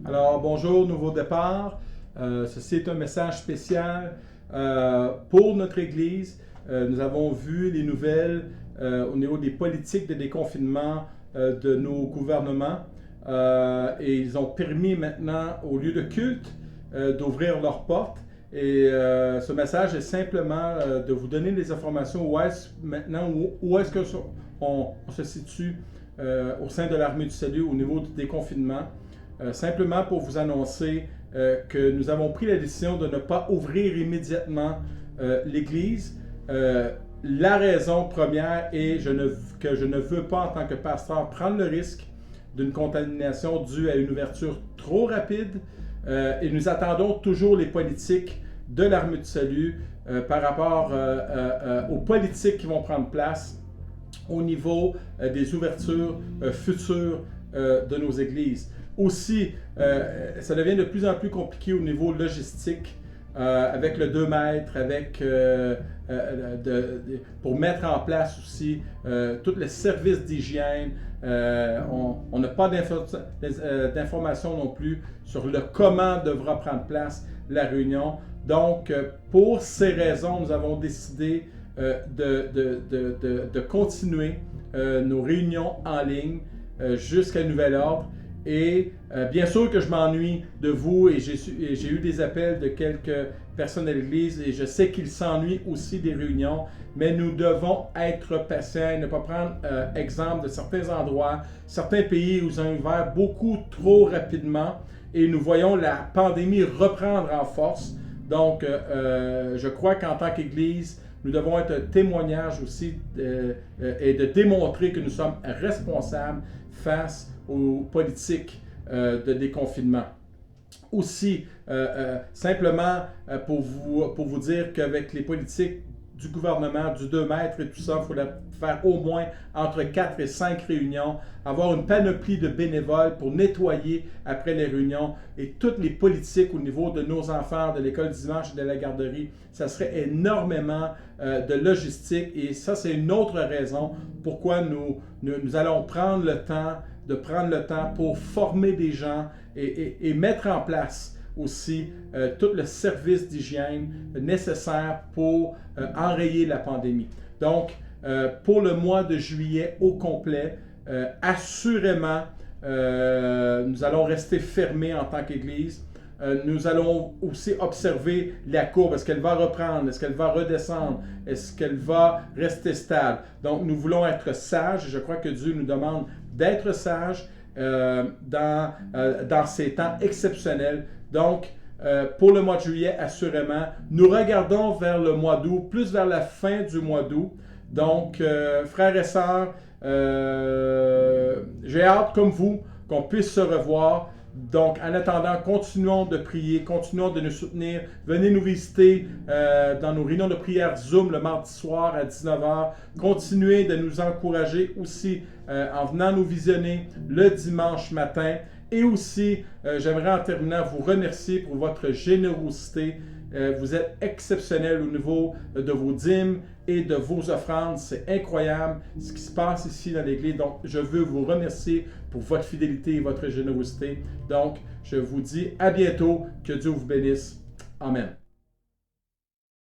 Alors, bonjour, nouveau départ. Ceci est un message spécial pour notre Église. Nous avons vu les nouvelles au niveau des politiques de déconfinement de nos gouvernements et ils ont permis maintenant aux lieux de culte d'ouvrir leurs portes. Et ce message est simplement de vous donner des informations où est-ce qu'on se situe au sein de l'armée du salut au niveau du déconfinement. Simplement pour vous annoncer que nous avons pris la décision de ne pas ouvrir immédiatement l'Église. La raison première est que je ne veux pas, en tant que pasteur, prendre le risque d'une contamination due à une ouverture trop rapide. Et nous attendons toujours les politiques de l'armée du salut par rapport aux politiques qui vont prendre place au niveau des ouvertures futures de nos églises. Aussi, ça devient de plus en plus compliqué au niveau logistique avec le 2 mètres, pour mettre en place aussi tout le service d'hygiène. On n'a pas d'informations non plus sur le comment devra prendre place la réunion. Donc, pour ces raisons, nous avons décidé de continuer nos réunions en ligne jusqu'à nouvel ordre. Et bien sûr que je m'ennuie de vous et j'ai eu des appels de quelques personnes de l'Église et je sais qu'ils s'ennuient aussi des réunions, mais nous devons être patients et ne pas prendre exemple de certains endroits, certains pays où ils ont ouvert beaucoup trop rapidement et nous voyons la pandémie reprendre en force. Donc, je crois qu'en tant qu'Église, nous devons être un témoignage aussi et de démontrer que nous sommes responsables face aux politiques de déconfinement. Aussi, simplement pour vous dire qu'avec les politiques du gouvernement, du 2 mètres et tout ça, il faudrait faire au moins entre 4 et 5 réunions, avoir une panoplie de bénévoles pour nettoyer après les réunions et toutes les politiques au niveau de nos enfants, de l'école du dimanche et de la garderie. Ça serait énormément de logistique et ça, c'est une autre raison pourquoi nous allons prendre le temps pour former des gens et mettre en place aussi tout le service d'hygiène nécessaire pour enrayer la pandémie. Donc, pour le mois de juillet au complet, assurément, nous allons rester fermés en tant qu'Église. Nous allons aussi observer la courbe. Est-ce qu'elle va reprendre? Est-ce qu'elle va redescendre? Est-ce qu'elle va rester stable? Donc, nous voulons être sages. Je crois que Dieu nous demande d'être sages dans ces temps exceptionnels. Donc, pour le mois de juillet, assurément, nous regardons vers le mois d'août, plus vers la fin du mois d'août. Donc, frères et sœurs, j'ai hâte, comme vous, qu'on puisse se revoir. Donc, en attendant, continuons de prier, continuons de nous soutenir. Venez nous visiter dans nos réunions de prière Zoom le mardi soir à 19h. Continuez de nous encourager aussi en venant nous visionner le dimanche matin. Et aussi, j'aimerais en terminant vous remercier pour votre générosité. Vous êtes exceptionnel au niveau de vos dîmes et de vos offrandes. C'est incroyable ce qui se passe ici dans l'Église. Donc, je veux vous remercier pour votre fidélité et votre générosité. Donc, je vous dis à bientôt. Que Dieu vous bénisse. Amen.